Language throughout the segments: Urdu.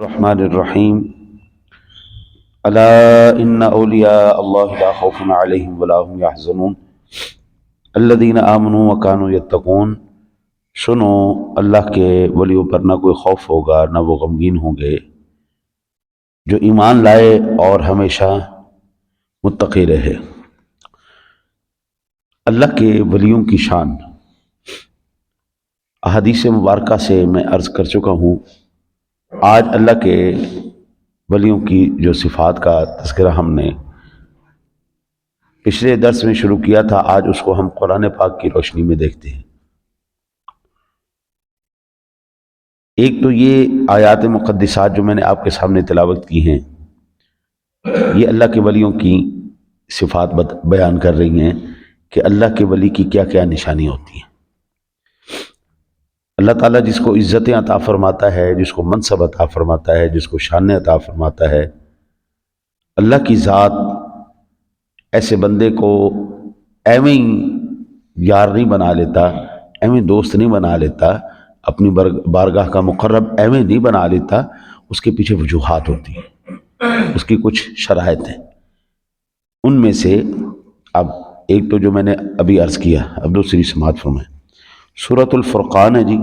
الرحمن الرحیم الا ان اولیاء اللہ لا خوف علیہم ولا هم یحزنون الذین آمنوا وکانوا یتقون۔ سنو، اللہ کے ولیوں پر نہ کوئی خوف ہوگا نہ وہ غمگین ہوں گے جو ایمان لائے اور ہمیشہ متقی رہے۔ اللہ کے ولیوں کی شان احادیث مبارکہ سے میں عرض کر چکا ہوں۔ آج اللہ کے ولیوں کی جو صفات کا تذکرہ ہم نے پچھلے درس میں شروع کیا تھا، آج اس کو ہم قرآن پاک کی روشنی میں دیکھتے ہیں۔ ایک تو یہ آیات مقدسات جو میں نے آپ کے سامنے تلاوت کی ہیں، یہ اللہ کے ولیوں کی صفات بیان کر رہی ہیں کہ اللہ کے ولی کی کیا کیا نشانی ہوتی ہیں۔ اللہ تعالیٰ جس کو عزتیں عطا فرماتا ہے، جس کو منصب عطا فرماتا ہے، جس کو شان عطا فرماتا ہے، اللہ کی ذات ایسے بندے کو ایویں ہی یار نہیں بنا لیتا، ایویں دوست نہیں بنا لیتا، اپنی بارگاہ کا مقرب ایویں نہیں بنا لیتا۔ اس کے پیچھے وجوہات ہوتی ہیں، اس کی کچھ شرائط ہیں۔ ان میں سے اب ایک تو جو میں نے ابھی عرض کیا، اب دوسری سماعت فرمائیں۔ سورۃ الفرقان ہے جی،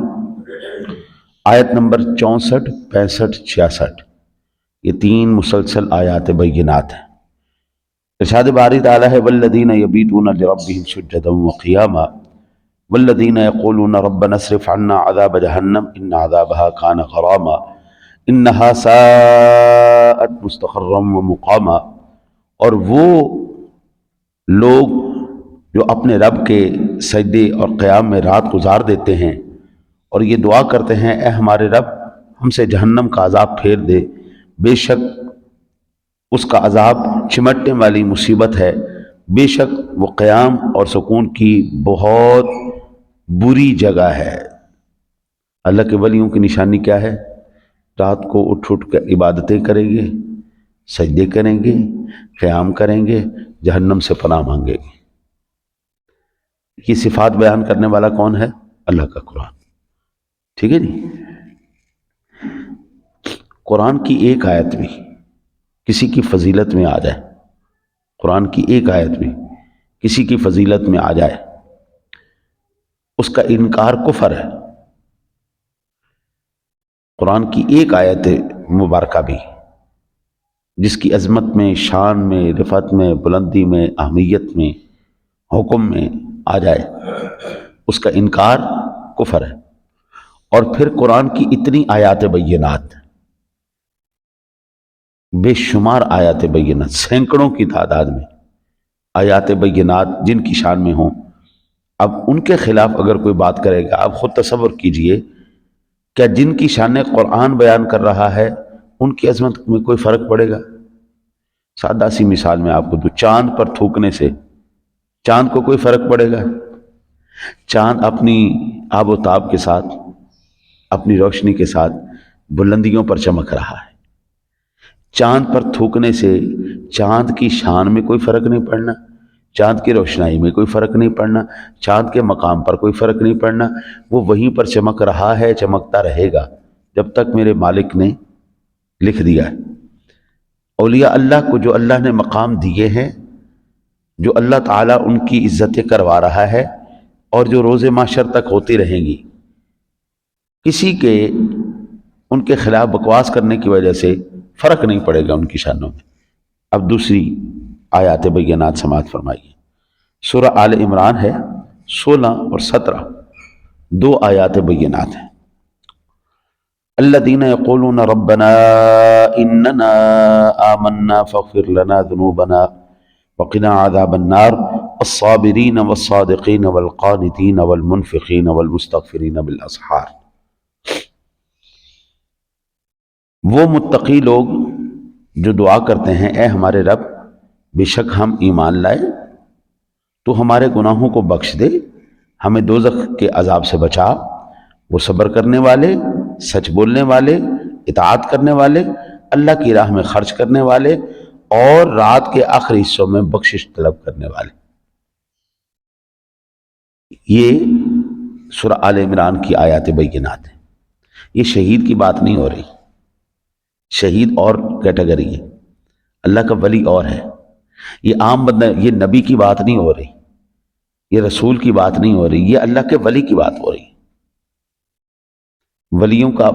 آیت نمبر 64، 65، 66، یہ تین مسلسل آیات بینات ہیں۔ ارشاد باری تعالیٰ ہے والذین یبیتون لربہم سجدا وقیاما والذین یقولون ربنا اصرف عنا عذاب جہنم ان عذابها کان غراما انہا ساءت مستقرا ومقاما۔ اور وہ لوگ جو اپنے رب کے سجدے اور قیام میں رات گزار دیتے ہیں اور یہ دعا کرتے ہیں اے ہمارے رب ہم سے جہنم کا عذاب پھیر دے، بے شک اس کا عذاب چمٹنے والی مصیبت ہے، بے شک وہ قیام اور سکون کی بہت بری جگہ ہے۔ اللہ کے ولیوں کی نشانی کیا ہے؟ رات کو اٹھ کر عبادتیں کریں گے، سجدے کریں گے، قیام کریں گے، جہنم سے پناہ مانگیں گے۔ یہ صفات بیان کرنے والا کون ہے؟ اللہ کا قرآن۔ ٹھیک ہے جی۔ قرآن کی ایک آیت بھی کسی کی فضیلت میں آ جائے، قرآن کی ایک آیت بھی کسی کی فضیلت میں آ جائے، اس کا انکار کفر ہے۔ قرآن کی ایک آیت مبارکہ بھی جس کی عظمت میں، شان میں، رفعت میں، بلندی میں، اہمیت میں، حکم میں آ جائے، اس کا انکار کفر ہے۔ اور پھر قرآن کی اتنی آیات بینات، بے شمار آیات بینات، سینکڑوں کی تعداد میں آیات بینات جن کی شان میں ہوں، اب ان کے خلاف اگر کوئی بات کرے گا، آپ خود تصور کیجئے، کیا جن کی شان قرآن بیان کر رہا ہے ان کی عظمت میں کوئی فرق پڑے گا؟ سادہ سی مثال میں آپ کو دوں، چاند پر تھوکنے سے چاند کو کوئی فرق پڑے گا؟ چاند اپنی آب و تاب کے ساتھ، اپنی روشنی کے ساتھ بلندیوں پر چمک رہا ہے۔ چاند پر تھوکنے سے چاند کی شان میں کوئی فرق نہیں پڑنا، چاند کی روشنائی میں کوئی فرق نہیں پڑنا، چاند کے مقام پر کوئی فرق نہیں پڑنا، وہ وہیں پر چمک رہا ہے، چمکتا رہے گا جب تک میرے مالک نے لکھ دیا ہے۔ اولیاء اللہ کو جو اللہ نے مقام دیے ہیں، جو اللہ تعالیٰ ان کی عزتیں کروا رہا ہے اور جو روز محشر تک ہوتی رہیں گی، کسی کے ان کے خلاف بکواس کرنے کی وجہ سے فرق نہیں پڑے گا ان کی شانوں میں۔ اب دوسری آیات بینات سماعت فرمائیے۔ سورہ آل عمران ہے، 16 اور 17، دو آیات بینات ہیں۔ الذین یقولون ربنا اننا آمنا فاغفر لنا ذنوبنا وقنا عذاب النار الصابرین والصادقین والقانتین والمنفقین والمستغفرین بالاسحار۔ وہ متقی لوگ جو دعا کرتے ہیں اے ہمارے رب بے شک ہم ایمان لائے، تو ہمارے گناہوں کو بخش دے، ہمیں دوزخ کے عذاب سے بچا، وہ صبر کرنے والے، سچ بولنے والے، اطاعت کرنے والے، اللہ کی راہ میں خرچ کرنے والے اور رات کے آخری حصوں میں بخشش طلب کرنے والے۔ یہ سورہ آل عمران کی آیات بینات ہیں۔ یہ شہید کی بات نہیں ہو رہی، شہید اور کیٹیگری ہے، اللہ کا ولی اور ہے۔ یہ عام بندہ، یہ نبی کی بات نہیں ہو رہی، یہ رسول کی بات نہیں ہو رہی، یہ اللہ کے ولی کی بات ہو رہی۔ ولیوں کا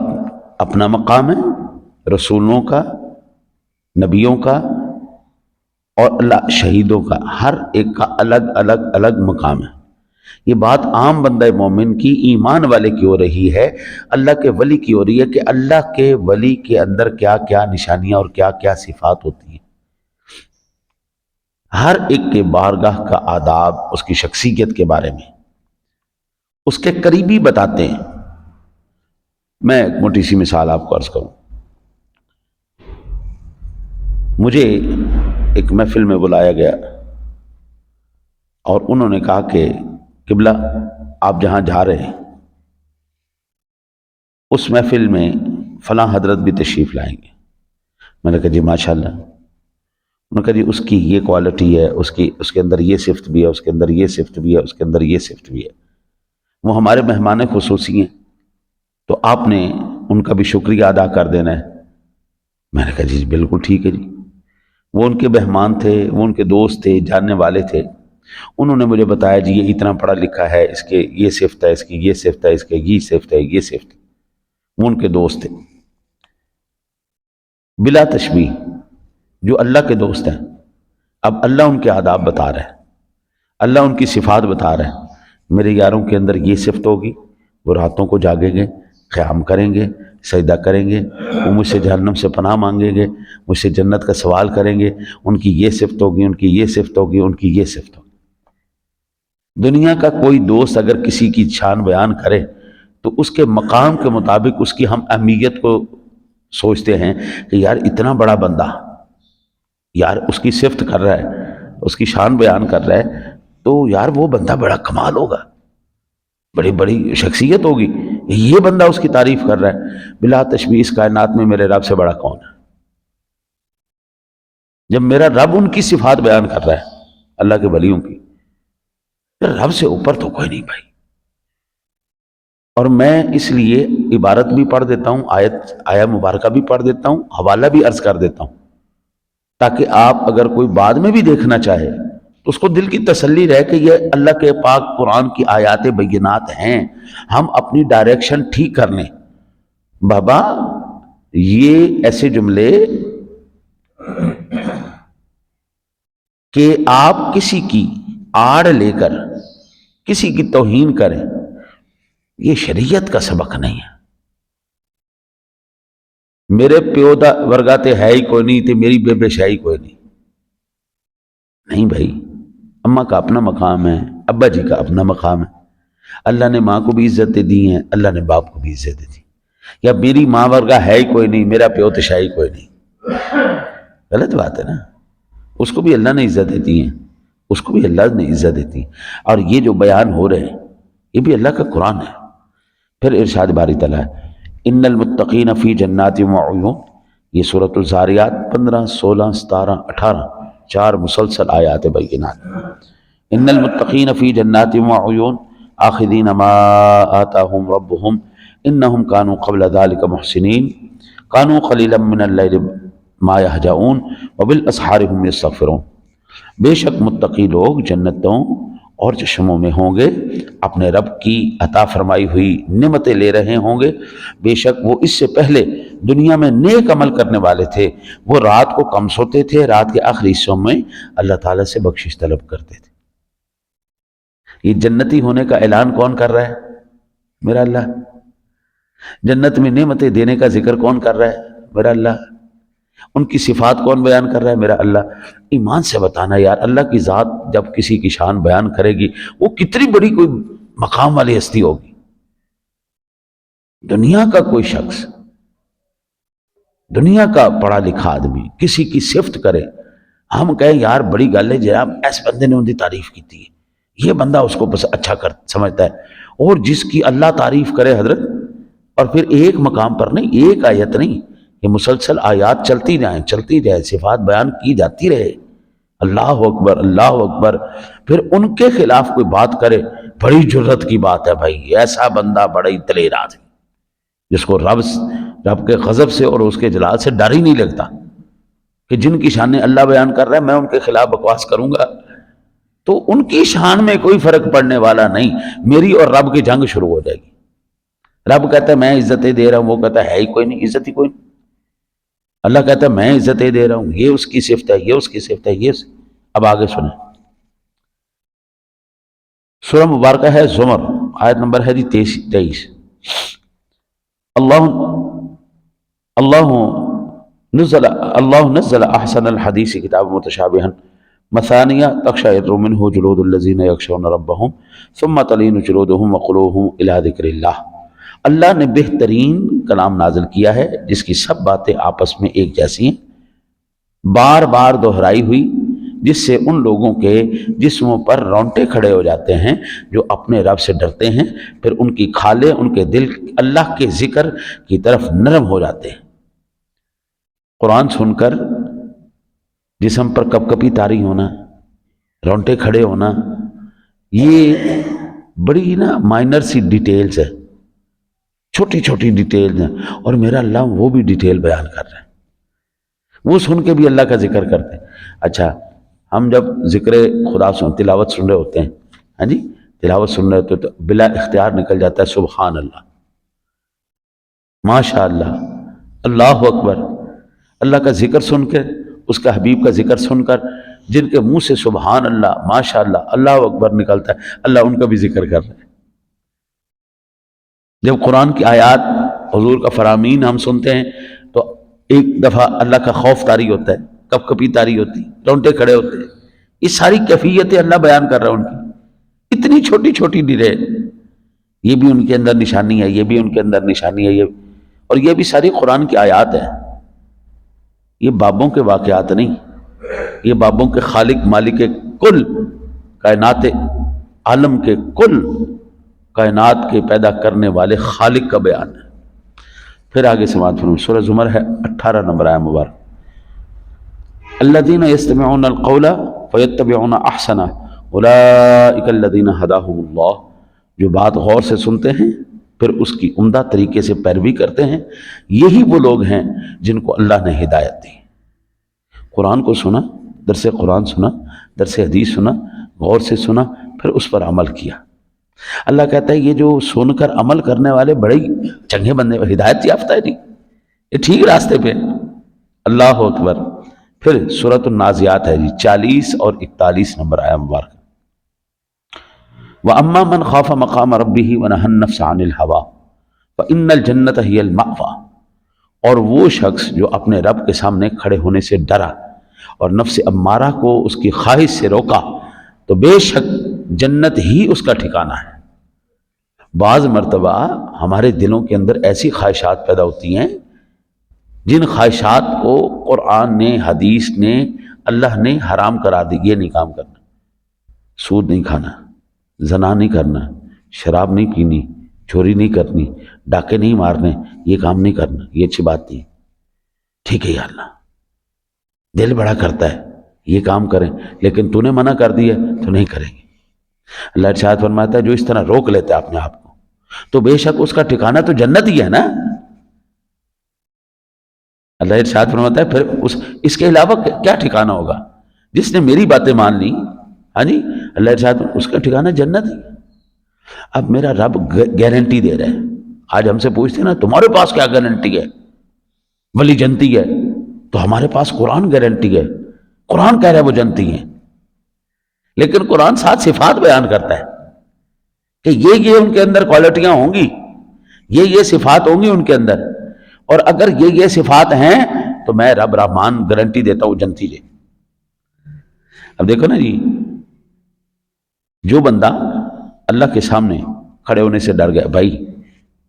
اپنا مقام ہے، رسولوں کا، نبیوں کا، اور اللہ شہیدوں کا، ہر ایک کا الگ الگ الگ مقام ہے۔ یہ بات عام بندہ مومن کی، ایمان والے کی ہو رہی ہے، اللہ کے ولی کی ہو رہی ہے کہ اللہ کے ولی کے اندر کیا کیا نشانیاں اور کیا کیا صفات ہوتی ہیں۔ ہر ایک کے بارگاہ کا آداب، اس کی شخصیت کے بارے میں اس کے قریبی بتاتے ہیں۔ میں ایک موٹی سی مثال آپ کو عرض کروں۔ مجھے ایک محفل میں بلایا گیا اور انہوں نے کہا کہ قبلہ آپ جہاں جا رہے ہیں اس محفل میں فلاں حضرت بھی تشریف لائیں گے۔ میں نے کہا جی ماشاءاللہ۔ انہوں نے کہا جی اس کی یہ کوالٹی ہے، اس کے اندر یہ صفت بھی ہے، اس کے اندر یہ صفت بھی ہے، اس کے اندر یہ صفت بھی ہے، وہ ہمارے مہمان خصوصی ہیں، تو آپ نے ان کا بھی شکریہ ادا کر دینا ہے۔ میں نے کہا جی بالکل ٹھیک ہے جی۔ وہ ان کے مہمان تھے، وہ ان کے دوست تھے، جاننے والے تھے۔ انہوں نے مجھے بتایا جی یہ اتنا پڑھا لکھا ہے، اس کے یہ صفت ہے، اس کی یہ صفت ہے، اس کے یہ صفت ہے، یہ صفت ہے۔ وہ ان کے دوست تھے بلا تشبیہ، جو اللہ کے دوست ہیں۔ اب اللہ ان کے آداب بتا رہا ہے، اللہ ان کی صفات بتا رہا ہے۔ میرے یاروں کے اندر یہ صفت ہوگی، وہ راتوں کو جاگیں گے، قیام کریں گے، سجدہ کریں گے، وہ مجھ سے جہنم سے پناہ مانگیں گے، مجھ سے جنت کا سوال کریں گے، ان کی یہ صفت ہوگی، ان کی یہ صفت ہوگی، ان کی یہ صفت ہوگی۔ دنیا کا کوئی دوست اگر کسی کی شان بیان کرے تو اس کے مقام کے مطابق اس کی ہم اہمیت کو سوچتے ہیں کہ یار اتنا بڑا بندہ، یار اس کی صفت کر رہا ہے، اس کی شان بیان کر رہا ہے، تو یار وہ بندہ بڑا کمال ہوگا، بڑی بڑی شخصیت ہوگی، یہ بندہ اس کی تعریف کر رہا ہے۔ بلا تشبیہ اس کائنات میں میرے رب سے بڑا کون ہے؟ جب میرا رب ان کی صفات بیان کر رہا ہے، اللہ کے ولیوں کی، رب سے اوپر تو کوئی نہیں بھائی۔ اور میں اس لیے عبارت بھی پڑھ دیتا ہوں، آیت مبارکہ بھی پڑھ دیتا ہوں، حوالہ بھی عرض کر دیتا ہوں، تاکہ آپ اگر کوئی بعد میں بھی دیکھنا چاہے تو اس کو دل کی تسلی رہے کہ یہ اللہ کے پاک قرآن کی آیات بینات ہیں، ہم اپنی ڈائریکشن ٹھیک کر لیں۔ بابا یہ ایسے جملے کہ آپ کسی کی آڑ لے کر کسی کی توہین کریں، یہ شریعت کا سبق نہیں ہے۔ میرے پیو دا ورگا تے ہے ہی کوئی نہیں، تے میری بے شاہی کوئی نہیں بھائی۔ اماں کا اپنا مقام ہے، ابا جی کا اپنا مقام ہے۔ اللہ نے ماں کو بھی عزت دی ہیں، اللہ نے باپ کو بھی عزت دی۔ یا میری ماں ورگا ہے ہی کوئی نہیں، میرا پیو تے شاہی کوئی نہیں، غلط بات ہے نا۔ اس کو بھی اللہ نے عزت دیتی ہیں، اس کو بھی اللہ نے عزت دیتی ہیں۔ اور یہ جو بیان ہو رہے ہیں یہ بھی اللہ کا قرآن ہے۔ پھر ارشاد باری تعالیٰ ہے ان المتقین فی جنات وعیون، یہ سورۃ الزاریات 15، 16، 17، 18 چار مسلسل آیات بینات۔ ان المتقین فی جنات وعیون آخذین ما آتاہم ربہم انہم کانوا قبل ذلک محسنین کانوا قلیلا من اللیل ما یہجعون وبالاسحار ہم یستغفرون۔ بے شک متقی لوگ جنتوں اور چشموں میں ہوں گے، اپنے رب کی عطا فرمائی ہوئی نعمتیں لے رہے ہوں گے۔ بے شک وہ اس سے پہلے دنیا میں نیک عمل کرنے والے تھے، وہ رات کو کم سوتے تھے، رات کے آخری حصوں میں اللہ تعالیٰ سے بخشش طلب کرتے تھے۔ یہ جنتی ہونے کا اعلان کون کر رہا ہے؟ میرا اللہ۔ جنت میں نعمتیں دینے کا ذکر کون کر رہا ہے؟ میرا اللہ۔ ان کی صفات کون بیان کر رہا ہے؟ میرا اللہ۔ ایمان سے بتانا یار، اللہ کی ذات جب کسی کی شان بیان کرے گی وہ کتنی بڑی کوئی مقام والی ہستی ہوگی۔ دنیا کا کوئی شخص، دنیا کا پڑھا لکھا آدمی کسی کی صفت کرے، ہم کہیں یار بڑی گل ہے جناب، ایس بندے نے ان کی تعریف کی تھی، یہ بندہ اس کو بس اچھا سمجھتا ہے۔ اور جس کی اللہ تعریف کرے حضرت، اور پھر ایک مقام پر نہیں، ایک آیت نہیں، یہ مسلسل آیات چلتی جائیں، صفات بیان کی جاتی رہے، اللہ اکبر اللہ اکبر، پھر ان کے خلاف کوئی بات کرے، بڑی جرت کی بات ہے بھائی۔ ایسا بندہ بڑا ہی دلیر آدمی، جس کو رب رب کے غضب سے اور اس کے جلال سے ڈر ہی نہیں لگتا کہ جن کی شانیں اللہ بیان کر رہا ہے میں ان کے خلاف بکواس کروں گا تو ان کی شان میں کوئی فرق پڑنے والا نہیں، میری اور رب کی جنگ شروع ہو جائے گی۔ رب کہتا ہے میں عزتیں دے رہا ہوں، وہ کہتا ہے ہی کوئی نہیں، عزت ہی کوئی نہیں۔ اللہ کہتا ہے میں عزتیں دے رہا ہوں، یہ اس کی صفت ہے، یہ اس کی صفت ہے، اب آگے سنیں۔ سورہ مبارکہ ہے زمر، آیت نمبر ہے جی 23۔ اللہ نزل احسن الحدیث کتاب متشابہا مثانیہ تقشعر منہ جلود الذین یخشون ربہم ثم تلین جلودہم وقلوبہم الی ذکر اللہ۔ اللہ نے بہترین کلام نازل کیا ہے جس کی سب باتیں آپس میں ایک جیسی ہیں، بار بار دہرائی ہوئی، جس سے ان لوگوں کے جسموں پر رونٹے کھڑے ہو جاتے ہیں جو اپنے رب سے ڈرتے ہیں، پھر ان کی کھالیں، ان کے دل اللہ کے ذکر کی طرف نرم ہو جاتے ہیں۔ قرآن سن کر جسم پر کپ کپی طاری ہونا، رونٹے کھڑے ہونا، یہ بڑی مائنر سی ڈیٹیلز ہے، چھوٹی چھوٹی ڈیٹیلز ہیں، اور میرا اللہ وہ بھی ڈیٹیل بیان کر رہا ہے۔ وہ سن کے بھی اللہ کا ذکر کرتے ہیں۔ اچھا، ہم جب ذکر خدا تلاوت سن رہے ہوتے ہیں، ہاں جی، تلاوت سن رہے ہوتے ہیں تو بلا اختیار نکل جاتا ہے سبحان اللہ، ماشاء اللہ، اللہ اکبر۔ اللہ کا ذکر سن کے، اس کا حبیب کا ذکر سن کر جن کے منہ سے سبحان اللہ، ماشاء اللہ، اللہ اکبر نکلتا ہے، اللہ ان کا بھی ذکر کر رہے ہیں۔ جب قرآن کی آیات حضور کا فرامین ہم سنتے ہیں تو ایک دفعہ اللہ کا خوف طاری ہوتا ہے، کپ کپی طاری ہوتی، رونٹے کھڑے ہوتے ہیں، یہ ساری کیفیتیں اللہ بیان کر رہا ہے ان کی، اتنی چھوٹی چھوٹی ڈیٹیل، یہ بھی ان کے اندر نشانی ہے، یہ بھی ان کے اندر نشانی ہے، اور یہ بھی ساری قرآن کی آیات ہیں۔ یہ بابوں کے واقعات نہیں، یہ بابوں کے خالق مالک کل کائنات عالم کے کل کائنات کے پیدا کرنے والے خالق کا بیان ہے۔ پھر آگے سماعت فرمائیں، سورہ زمر ہے 18 نمبر آیت مبارک۔ الذین یستمعون القول فیتبعون احسنہ اولئک الذین ہداہم اللہ، جو بات غور سے سنتے ہیں پھر اس کی عمدہ طریقے سے پیروی کرتے ہیں، یہی وہ لوگ ہیں جن کو اللہ نے ہدایت دی۔ قرآن کو سنا، درس قرآن سنا، درس حدیث سنا، غور سے سنا، پھر اس پر عمل کیا۔ اللہ کہتا ہے یہ جو سن کر عمل کرنے والے بڑے چنگے بندے، ہدایت یافتہ ہے، نہیں یہ ٹھیک راستے پہ۔ اللہ اکبر۔ پھر سورۃ النازعات ہے جی 40 اور 41 نمبر آیا مبارک۔ وَأَمَّا مَنْ خَافَ مَقَامَ رَبِّهِ وَنَهَى النَّفْسَ عَنِ الْهَوَىٰ فَإِنَّ الْجَنَّةَ هِيَ الْمَأْوَىٰ، اور وہ شخص جو اپنے رب کے سامنے کھڑے ہونے سے ڈرا اور نفس امارہ کو اس کی خواہش سے روکا تو بے شک جنت ہی اس کا ٹھکانہ ہے۔ بعض مرتبہ ہمارے دلوں کے اندر ایسی خواہشات پیدا ہوتی ہیں جن خواہشات کو قرآن نے، حدیث نے، اللہ نے حرام کرا دی۔ یہ نہیں کام کرنا، سود نہیں کھانا، زنا نہیں کرنا، شراب نہیں پینی، چوری نہیں کرنی، ڈاکے نہیں مارنے، یہ کام نہیں کرنا، یہ اچھی بات نہیں۔ ٹھیک ہے یا اللہ، دل بڑا کرتا ہے یہ کام کریں، لیکن تو نے منع کر دیا تو نہیں کریں گے۔ اللہ ارشاد فرماتا ہے جو اس طرح روک لیتا ہے اپنے آپ کو تو بے شک اس کا ٹھکانہ تو جنت ہی ہے نا۔ اللہ ارشاد فرماتا ہے پھر اس کے علاوہ کیا ٹھکانہ ہوگا؟ جس نے میری باتیں مان لی، ہاں جی، اللہ ارشاد اس کا ٹھکانہ جنت ہی۔ اب میرا رب گارنٹی دے رہا ہے۔ آج ہم سے پوچھتے ہیں نا تمہارے پاس کیا گارنٹی ہے، ولی جنتی ہے، تو ہمارے پاس قرآن گارنٹی ہے، قرآن کہہ رہا ہے وہ جنتی ہیں، لیکن قرآن 7 صفات بیان کرتا ہے کہ یہ ان کے اندر کوالٹیاں ہوں گی، یہ صفات ہوں گی ان کے اندر، اور اگر یہ صفات ہیں تو میں رب رحمان گارنٹی دیتا ہوں جنتی ہے۔ اب دیکھو نا جی، جو بندہ اللہ کے سامنے کھڑے ہونے سے ڈر گیا، بھائی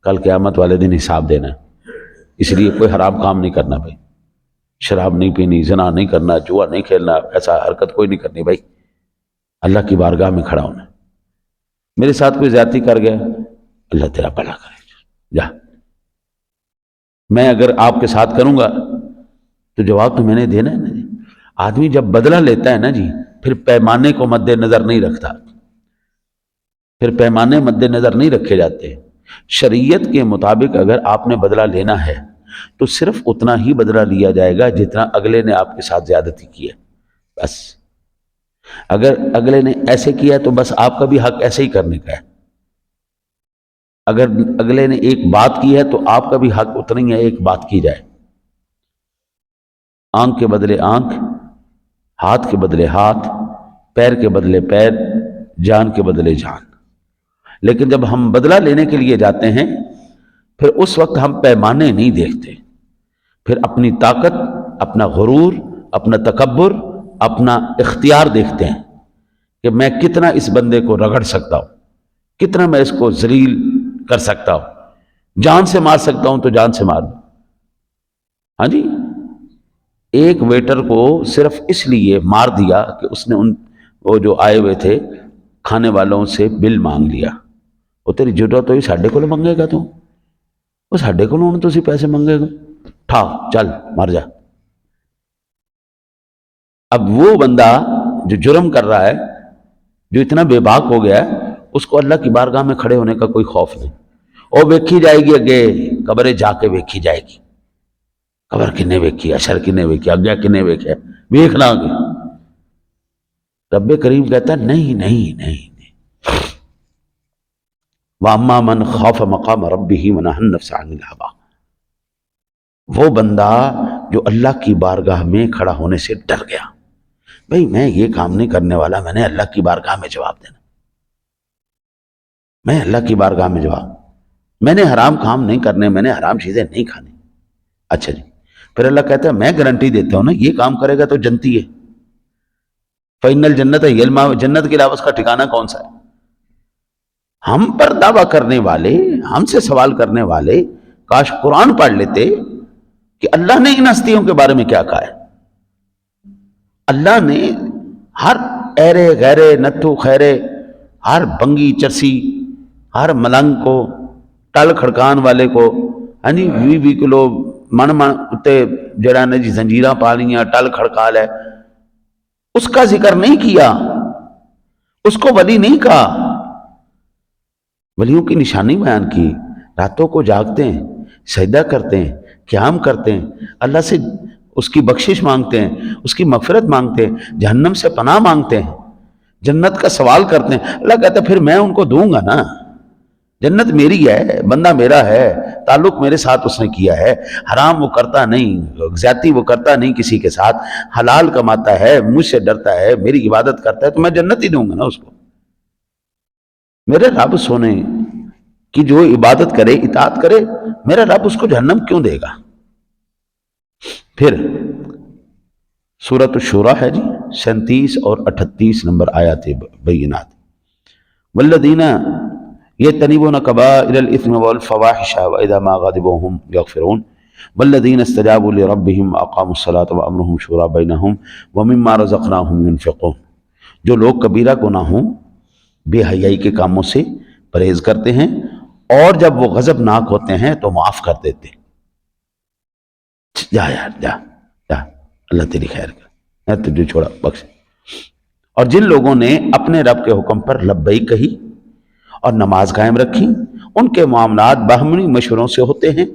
کل قیامت والے دن حساب دینا ہے، اس لیے کوئی حرام کام نہیں کرنا، بھائی شراب نہیں پینی، زنا نہیں کرنا، جوا نہیں کھیلنا، ایسا حرکت کوئی نہیں کرنی، بھائی اللہ کی بارگاہ میں کھڑا ہونا۔ میرے ساتھ کوئی زیادتی کر گیا، اللہ تیرا بھلا کرے، جا، میں اگر آپ کے ساتھ کروں گا تو جواب تو میں نے دینا ہے نا جی۔ آدمی جب بدلہ لیتا ہے نا جی، پھر پیمانے کو مد نظر نہیں رکھتا، پھر پیمانے مد نظر نہیں رکھے جاتے۔ شریعت کے مطابق اگر آپ نے بدلہ لینا ہے تو صرف اتنا ہی بدلہ لیا جائے گا جتنا اگلے نے آپ کے ساتھ زیادتی کی ہے، بس۔ اگر اگلے نے ایسے کیا تو بس آپ کا بھی حق ایسے ہی کرنے کا ہے۔ اگر اگلے نے ایک بات کی ہے تو آپ کا بھی حق اتنا ہی ہے، ایک بات کی جائے۔ آنکھ کے بدلے آنکھ، ہاتھ کے بدلے ہاتھ، پیر کے بدلے پیر، جان کے بدلے جان۔ لیکن جب ہم بدلہ لینے کے لیے جاتے ہیں پھر اس وقت ہم پیمانے نہیں دیکھتے، پھر اپنی طاقت، اپنا غرور، اپنا تکبر، اپنا اختیار دیکھتے ہیں کہ میں کتنا اس بندے کو رگڑ سکتا ہوں، کتنا میں اس کو ذلیل کر سکتا ہوں، جان سے مار سکتا ہوں تو جان سے مار دوں۔ ہاں جی، ایک ویٹر کو صرف اس لیے مار دیا کہ اس نے وہ جو آئے ہوئے تھے کھانے والوں سے بل مانگ لیا۔ وہ تیری ضرورت ہوئی ساڈے کو منگے گا تو وہ ساڈے کو تو اسی پیسے منگے گا، ٹھا چل مر جا۔ اب وہ بندہ جو جرم کر رہا ہے، جو اتنا بے باک ہو گیا ہے، اس کو اللہ کی بارگاہ میں کھڑے ہونے کا کوئی خوف نہیں۔ اور ویکھی جائے گی اگے قبرے جا کے ویکھی جائے گی، قبر کنے ویکھی، اشر کنے ویکھی، اگیا کنے ویکھے، ویکھنا گے۔ رب کریم کہتا ہے نہیں نہیں نہیں، وَأَمَّا مَنْ خَافَ مَقَامَ رَبِّهِ وَنَهَى النَّفْسَ عَنِ الْهَوَىٰ، وہ بندہ جو اللہ کی بارگاہ میں کھڑا ہونے سے ڈر گیا۔ بھئی میں یہ کام نہیں کرنے والا، میں نے اللہ کی بارگاہ میں جواب دینا، میں اللہ کی بارگاہ میں جواب، میں نے حرام کام نہیں کرنے، میں نے حرام چیزیں نہیں کھانی۔ اچھا جی، پھر اللہ کہتا ہے میں گارنٹی دیتا ہوں نا، یہ کام کرے گا تو جنتی ہے۔ فَإِنَّ الْجَنَّةَ هِيَ الْمَأْوَىٰ، جنت کے علاوہ اس کا ٹھکانہ کون سا ہے؟ ہم پر دعویٰ کرنے والے، ہم سے سوال کرنے والے کاش قرآن پڑھ لیتے کہ اللہ نے ان ہستیوں کے بارے میں کیا کہا ہے۔ اللہ نے ہر ایرے غیرے نتھو خیرے، ہر بنگی چرسی، ہر ملنگ کو، ٹل کھڑکان والے کو، ہاں جی 20 کلو من اتے جڑا نے جی زنجیراں پا لیاں، ٹل کھڑکا لے، اس کا ذکر نہیں کیا، اس کو ولی نہیں کہا۔ ولیوں کی نشانی بیان کی، راتوں کو جاگتے ہیں، سجدہ کرتے ہیں، قیام کرتے ہیں، اللہ سے اس کی بخشش مانگتے ہیں، اس کی مغفرت مانگتے ہیں، جہنم سے پناہ مانگتے ہیں، جنت کا سوال کرتے ہیں۔ اللہ کہتا ہے پھر میں ان کو دوں گا نا، جنت میری ہے، بندہ میرا ہے، تعلق میرے ساتھ اس نے کیا ہے، حرام وہ کرتا نہیں، زیادتی وہ کرتا نہیں کسی کے ساتھ، حلال کماتا ہے، مجھ سے ڈرتا ہے، میری عبادت کرتا ہے، تو میں جنت ہی دوں گا نا اس کو۔ میرے رب سونے کی جو عبادت کرے، اطاعت کرے، میرا رب اس کو جہنم کیوں دے گا؟ پھر سورۃ الشورى ہے جی 37 اور 38 نمبر آیات بینات۔ والذین یجتنبون کبائر الاثم والفواحش واذا ما غضبوا هم یغفرون والذین استجابوا لربهم واقاموا الصلاة وامرهم شورى بینهم ومما رزقناهم ينفقون، جو لوگ کبیرہ گناہوں، بے حیائی کے کاموں سے پرہیز کرتے ہیں اور جب وہ غضب ناک ہوتے ہیں تو معاف کر دیتے ہیں۔ جا یار جا جا، اللہ تیری خیر کر، میں تجھے چھوڑا بخش۔ اور جن لوگوں نے اپنے رب کے حکم پر لبیک کہی اور نماز قائم رکھی، ان کے معاملات باہمی مشوروں سے ہوتے ہیں،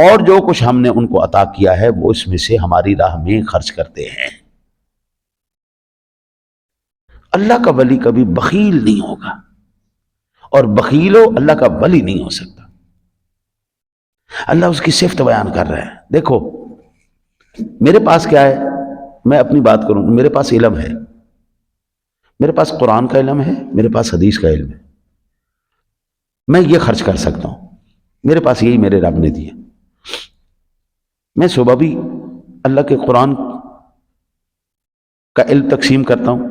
اور جو کچھ ہم نے ان کو عطا کیا ہے وہ اس میں سے ہماری راہ میں خرچ کرتے ہیں۔ اللہ کا ولی کبھی بخیل نہیں ہوگا، اور بخیلو اللہ کا ولی نہیں ہو سکتا۔ اللہ اس کی صفت بیان کر رہا ہے۔ دیکھو میرے پاس کیا ہے، میں اپنی بات کروں، میرے پاس علم ہے، میرے پاس قرآن کا علم ہے، میرے پاس حدیث کا علم ہے، میں یہ خرچ کر سکتا ہوں، میرے پاس یہی میرے رب نے دیا۔ میں صبح بھی اللہ کے قرآن کا علم تقسیم کرتا ہوں،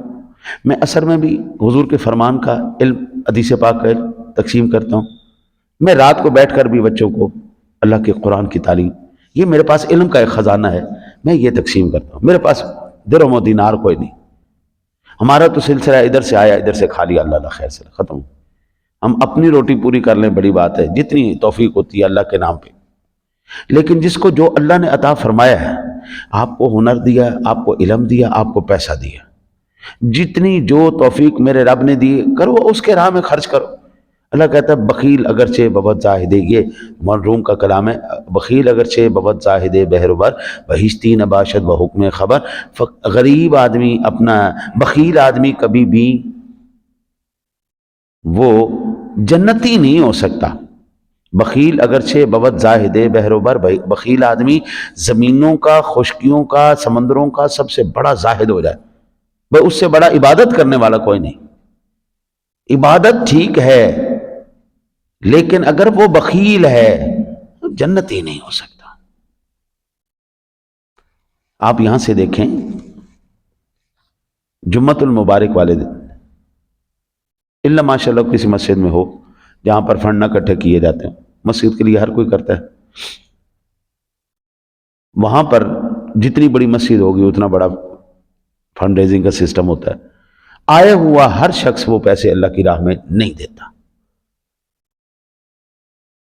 میں عصر میں بھی حضور کے فرمان کا علم، حدیث پاک کا علم تقسیم کرتا ہوں، میں رات کو بیٹھ کر بھی بچوں کو اللہ کے قرآن کی تعلیم، یہ میرے پاس علم کا ایک خزانہ ہے، میں یہ تقسیم کرتا ہوں۔ میرے پاس درہم و دینار کوئی نہیں، ہمارا تو سلسلہ ادھر سے آیا ادھر سے کھا لیا، اللہ خیر سے ختم۔ ہم اپنی روٹی پوری کر لیں بڑی بات ہے، جتنی توفیق ہوتی ہے اللہ کے نام پہ۔ لیکن جس کو جو اللہ نے عطا فرمایا ہے، آپ کو ہنر دیا، آپ کو علم دیا، آپ کو پیسہ دیا، جتنی جو توفیق میرے رب نے دی کرو، اس کے راہ میں خرچ کرو۔ اللہ کہتا ہے بخیل اگرچہ بہت زاہد، یہ مرحوم کا کلام ہے، بخیل اگرچہ بہت زاہد بہروبر بہشتی نباشد و حکم خبر، غریب آدمی اپنا بخیل آدمی کبھی بھی وہ جنتی نہیں ہو سکتا۔ بخیل اگرچہ بہت زاہد بہروبر، بخیل آدمی زمینوں کا، خشکیوں کا، سمندروں کا سب سے بڑا زاہد ہو جائے، بھئی اس سے بڑا عبادت کرنے والا کوئی نہیں۔ عبادت ٹھیک ہے لیکن اگر وہ بخیل ہے تو جنتی نہیں ہو سکتا۔ آپ یہاں سے دیکھیں جمعۃ المبارک والے دن، الا ماشاء اللہ کسی مسجد میں ہو جہاں پر فنڈ نہ اکٹھے کیے جاتے ہیں، مسجد کے لیے ہر کوئی کرتا ہے، وہاں پر جتنی بڑی مسجد ہوگی اتنا بڑا فنڈ ریزنگ کا سسٹم ہوتا ہے۔ آیا ہوا ہر شخص وہ پیسے اللہ کی راہ میں نہیں دیتا۔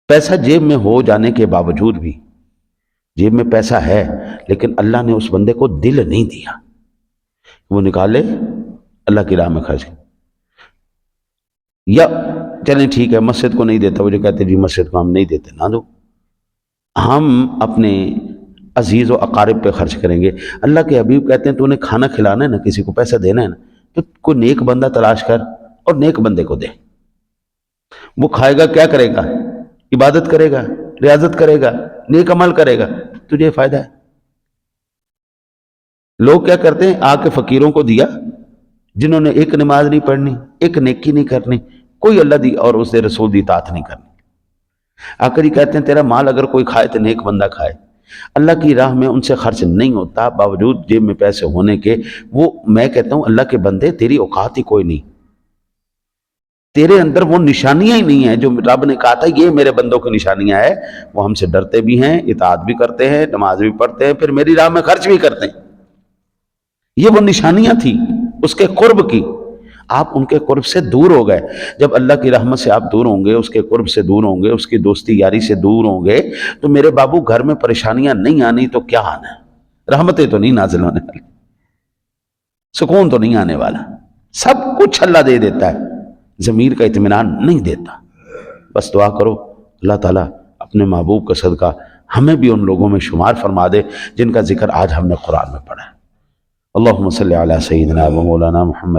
پیسہ جیب میں ہو جانے کے باوجود بھی، جیب میں پیسہ ہے لیکن اللہ نے اس بندے کو دل نہیں دیا، وہ نکالے اللہ کی راہ میں خرچ کرے۔ یا چلیں ٹھیک ہے مسجد کو نہیں دیتا، وہ جو کہتے ہیں جی مسجد کو ہم نہیں دیتے، نہ دو، ہم اپنے عزیز و اقارب پہ خرچ کریں گے۔ اللہ کے حبیب کہتے ہیں تو انہیں کھانا کھلانا ہے نا، کسی کو پیسہ دینا ہے نا، تو کوئی نیک بندہ تلاش کر اور نیک بندے کو دے۔ وہ کھائے گا کیا کرے گا؟ عبادت کرے گا، ریاضت کرے گا، نیک عمل کرے گا، تجھے فائدہ ہے۔ لوگ کیا کرتے ہیں، آ کے فقیروں کو دیا جنہوں نے ایک نماز نہیں پڑھنی، ایک نیکی نہیں کرنی، کوئی اللہ دی اور اس دے رسول دی اطاعت نہیں کرنی، آ کر ہی کہتے ہیں تیرا مال اگر کوئی کھائے تو نیک بندہ کھائے۔ اللہ کی راہ میں ان سے خرچ نہیں ہوتا، باوجود جیب میں پیسے ہونے کے۔ وہ میں کہتا ہوں اللہ کے بندے تیری اوقات ہی کوئی نہیں، تیرے اندر وہ نشانیاں ہی نہیں ہیں جو رب نے کہا تھا یہ میرے بندوں کی نشانیاں ہیں۔ وہ ہم سے ڈرتے بھی ہیں، اطاعت بھی کرتے ہیں، نماز بھی پڑھتے ہیں، پھر میری راہ میں خرچ بھی کرتے ہیں۔ یہ وہ نشانیاں تھیں اس کے قرب کی۔ آپ ان کے قرب سے دور ہو گئے۔ جب اللہ کی رحمت سے آپ دور ہوں گے، اس کے قرب سے دور ہوں گے، اس کی دوستی یاری سے دور ہوں گے، تو میرے بابو گھر میں پریشانیاں نہیں آنی تو کیا آنا ہے؟ رحمتیں تو نہیں نازل ہونے والی، سکون تو نہیں آنے والا، سب کچھ اللہ دے دیتا ہے، ضمیر کا اطمینان نہیں دیتا۔ بس دعا کرو اللہ تعالیٰ اپنے محبوب کا صدقہ ہمیں بھی ان لوگوں میں شمار فرما دے جن کا ذکر آج ہم نے قرآن میں پڑھا ہے۔ اللہم صلی علی سیدنا و مولانا محمد